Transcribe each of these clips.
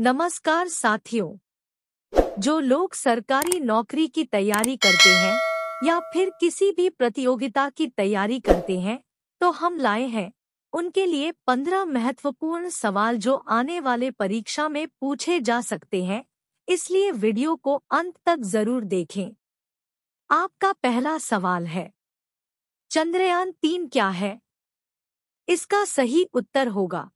नमस्कार साथियों। जो लोग सरकारी नौकरी की तैयारी करते हैं या फिर किसी भी प्रतियोगिता की तैयारी करते हैं, तो हम लाए हैं उनके लिए 15 महत्वपूर्ण सवाल जो आने वाले परीक्षा में पूछे जा सकते हैं। इसलिए वीडियो को अंत तक जरूर देखें। आपका पहला सवाल है, चंद्रयान-3 क्या है? इसका सही उत्तर होगा,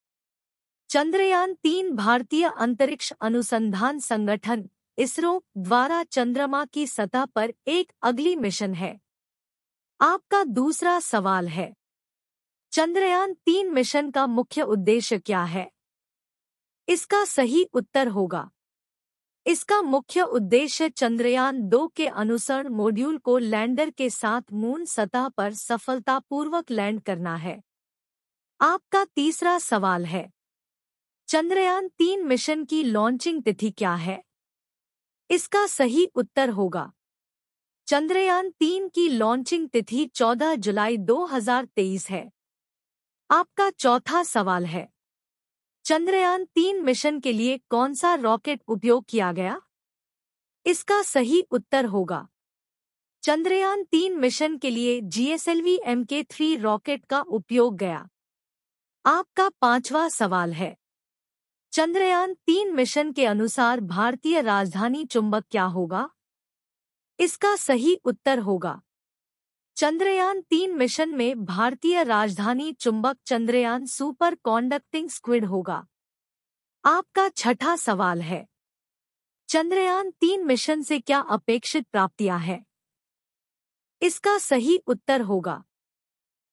चंद्रयान-3 भारतीय अंतरिक्ष अनुसंधान संगठन इसरो द्वारा चंद्रमा की सतह पर एक अगली मिशन है। आपका दूसरा सवाल है, चंद्रयान-3 मिशन का मुख्य उद्देश्य क्या है? इसका सही उत्तर होगा, इसका मुख्य उद्देश्य चंद्रयान-2 के अनुसरण मॉड्यूल को लैंडर के साथ मून सतह पर सफलतापूर्वक लैंड करना है। आपका तीसरा सवाल है, चंद्रयान-3 मिशन की लॉन्चिंग तिथि क्या है? इसका सही उत्तर होगा, चंद्रयान-3 की लॉन्चिंग तिथि 14 जुलाई 2023 है। आपका चौथा सवाल है, चंद्रयान-3 मिशन के लिए कौन सा रॉकेट उपयोग किया गया? इसका सही उत्तर होगा, चंद्रयान-3 मिशन के लिए GSLV Mk3 रॉकेट का उपयोग गया। आपका पांचवा सवाल है, चंद्रयान-3 मिशन के अनुसार भारतीय राजधानी चुंबक क्या होगा? इसका सही उत्तर होगा, चंद्रयान-3 मिशन में भारतीय राजधानी चुंबक चंद्रयान सुपर कॉन्डक्टिंग स्क्विड होगा। आपका छठा सवाल है, चंद्रयान-3 मिशन से क्या अपेक्षित प्राप्तियां हैं? इसका सही उत्तर होगा,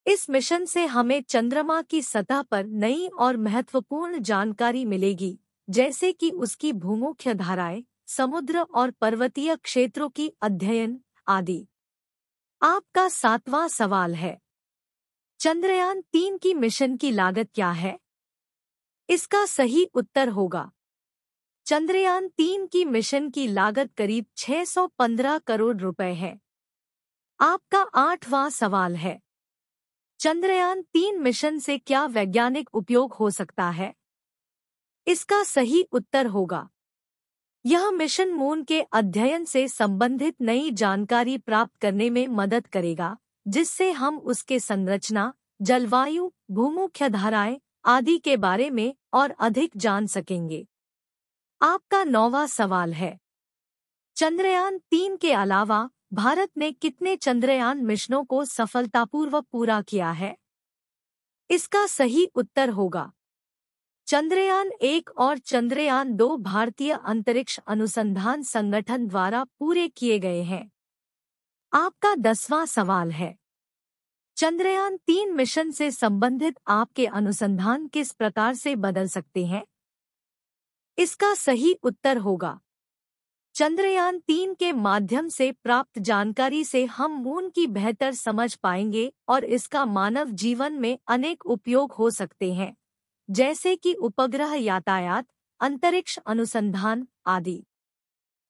इस मिशन से हमें चंद्रमा की सतह पर नई और महत्वपूर्ण जानकारी मिलेगी, जैसे कि उसकी भूमुख्य धाराएं, समुद्र और पर्वतीय क्षेत्रों की अध्ययन आदि। आपका सातवां सवाल है, चंद्रयान-3 की मिशन की लागत क्या है? इसका सही उत्तर होगा, चंद्रयान-3 की मिशन की लागत करीब 615 करोड़ रुपए है। आपका आठवां सवाल है, चंद्रयान-3 मिशन से क्या वैज्ञानिक उपयोग हो सकता है? इसका सही उत्तर होगा, यह मिशन मून के अध्ययन से संबंधित नई जानकारी प्राप्त करने में मदद करेगा, जिससे हम उसके संरचना, जलवायु, भूमुख्य धाराएं आदि के बारे में और अधिक जान सकेंगे। आपका नौवां सवाल है, चंद्रयान-3 के अलावा भारत ने कितने चंद्रयान मिशनों को सफलतापूर्वक पूरा किया है? इसका सही उत्तर होगा, चंद्रयान-1 और चंद्रयान-2 भारतीय अंतरिक्ष अनुसंधान संगठन द्वारा पूरे किए गए हैं। आपका 10वां सवाल है, चंद्रयान-3 मिशन से संबंधित आपके अनुसंधान किस प्रकार से बदल सकते हैं? इसका सही उत्तर होगा, चंद्रयान-3 के माध्यम से प्राप्त जानकारी से हम मून की बेहतर समझ पाएंगे और इसका मानव जीवन में अनेक उपयोग हो सकते हैं, जैसे कि उपग्रह यातायात, अंतरिक्ष अनुसंधान आदि।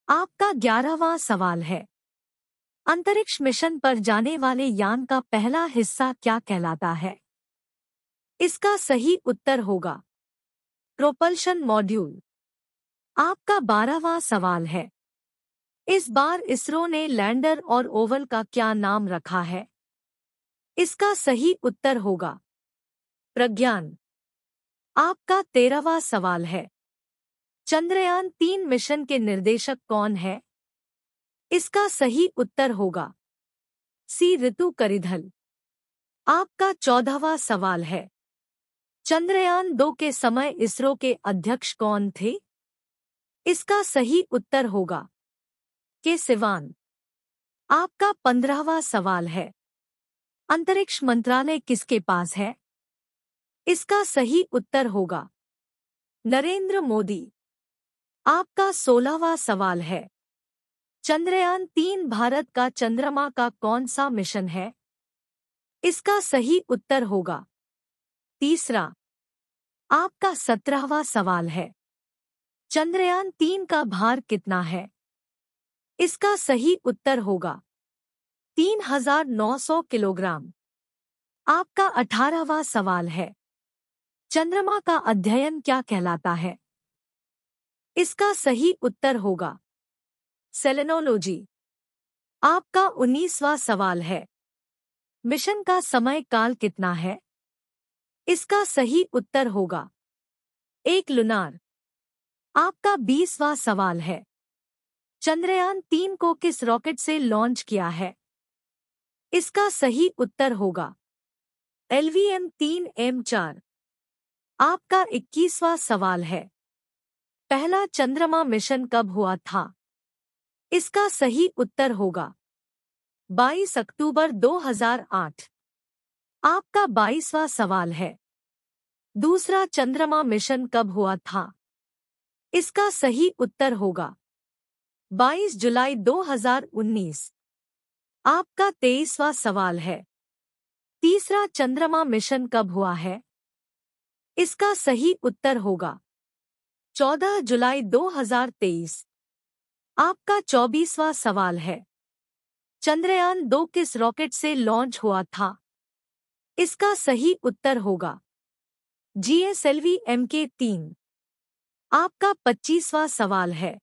आपका 11वां सवाल है, अंतरिक्ष मिशन पर जाने वाले यान का पहला हिस्सा क्या कहलाता है? इसका सही उत्तर होगा, प्रोपल्शन मॉड्यूल। आपका 12वां सवाल है, इस बार इसरो ने लैंडर और ओवल का क्या नाम रखा है? इसका सही उत्तर होगा, प्रज्ञान। आपका 13वां सवाल है, चंद्रयान-3 मिशन के निर्देशक कौन है? इसका सही उत्तर होगा, सी रितु करिधल। आपका 14वां सवाल है, चंद्रयान-2 के समय इसरो के अध्यक्ष कौन थे? इसका सही उत्तर होगा, के सिवान। आपका 15वां सवाल है, अंतरिक्ष मंत्रालय किसके पास है? इसका सही उत्तर होगा, नरेंद्र मोदी। आपका 16वां सवाल है, चंद्रयान-3 भारत का चंद्रमा का कौन सा मिशन है? इसका सही उत्तर होगा, तीसरा। आपका 17वां सवाल है, चंद्रयान-3 का भार कितना है? इसका सही उत्तर होगा, 3900 किलोग्राम। आपका 18वां सवाल है, चंद्रमा का अध्ययन क्या कहलाता है? इसका सही उत्तर होगा सेलेनोलॉजी। आपका 19वां सवाल है, मिशन का समय काल कितना है? इसका सही उत्तर होगा 1 लुनार। आपका 20वां सवाल है, चंद्रयान-3 को किस रॉकेट से लॉन्च किया है? इसका सही उत्तर होगा LVM-3M4। आपका 21वां सवाल है, पहला चंद्रमा मिशन कब हुआ था? इसका सही उत्तर होगा 22 अक्टूबर 2008। आपका 22वां सवाल है, दूसरा चंद्रमा मिशन कब हुआ था? इसका सही उत्तर होगा 22 जुलाई 2019। आपका 23वां सवाल है, तीसरा चंद्रमा मिशन कब हुआ है? इसका सही उत्तर होगा 14 जुलाई 2023। आपका 24वां सवाल है, चंद्रयान-2 किस रॉकेट से लॉन्च हुआ था? इसका सही उत्तर होगा GSLV Mk3। आपका 25वां सवाल है,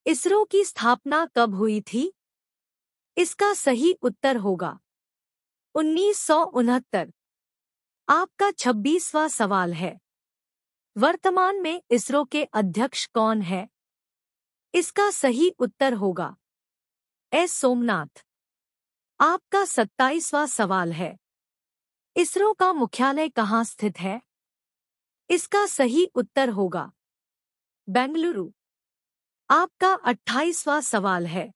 इसरो की स्थापना कब हुई थी? इसका सही उत्तर होगा 1969। आपका 26वां सवाल है, वर्तमान में इसरो के अध्यक्ष कौन है? इसका सही उत्तर होगा S सोमनाथ। आपका 27वां सवाल है, इसरो का मुख्यालय कहाँ स्थित है? इसका सही उत्तर होगा बेंगलुरु। आपका 28वां सवाल है,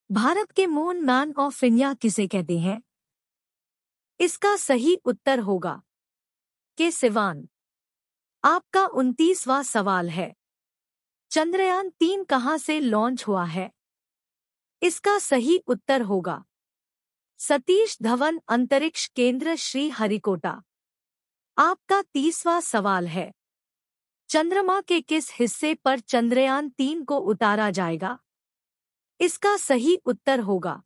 भारत के मून मैन ऑफ इंडिया किसे कहते हैं? इसका सही उत्तर होगा के सिवान। आपका 29वां सवाल है, चंद्रयान-3 कहाँ से लॉन्च हुआ है? इसका सही उत्तर होगा सतीश धवन अंतरिक्ष केंद्र श्रीहरिकोटा। आपका 30वां सवाल है, चंद्रमा के किस हिस्से पर चंद्रयान-3 को उतारा जाएगा? इसका सही उत्तर होगा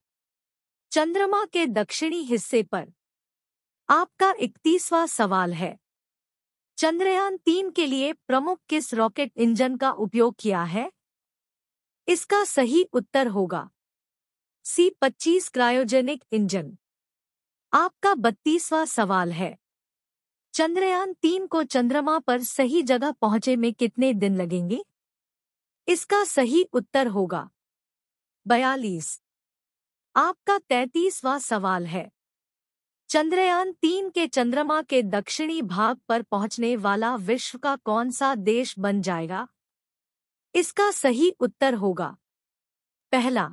चंद्रमा के दक्षिणी हिस्से पर। आपका 31वां सवाल है, चंद्रयान-3 के लिए प्रमुख किस रॉकेट इंजन का उपयोग किया है? इसका सही उत्तर होगा C-25 क्रायोजेनिक इंजन। आपका 32वां सवाल है, चंद्रयान-3 को चंद्रमा पर सही जगह पहुंचे में कितने दिन लगेंगे? इसका सही उत्तर होगा 42। आपका 33वां सवाल है, चंद्रयान-3 के चंद्रमा के दक्षिणी भाग पर पहुंचने वाला विश्व का कौन सा देश बन जाएगा? इसका सही उत्तर होगा पहला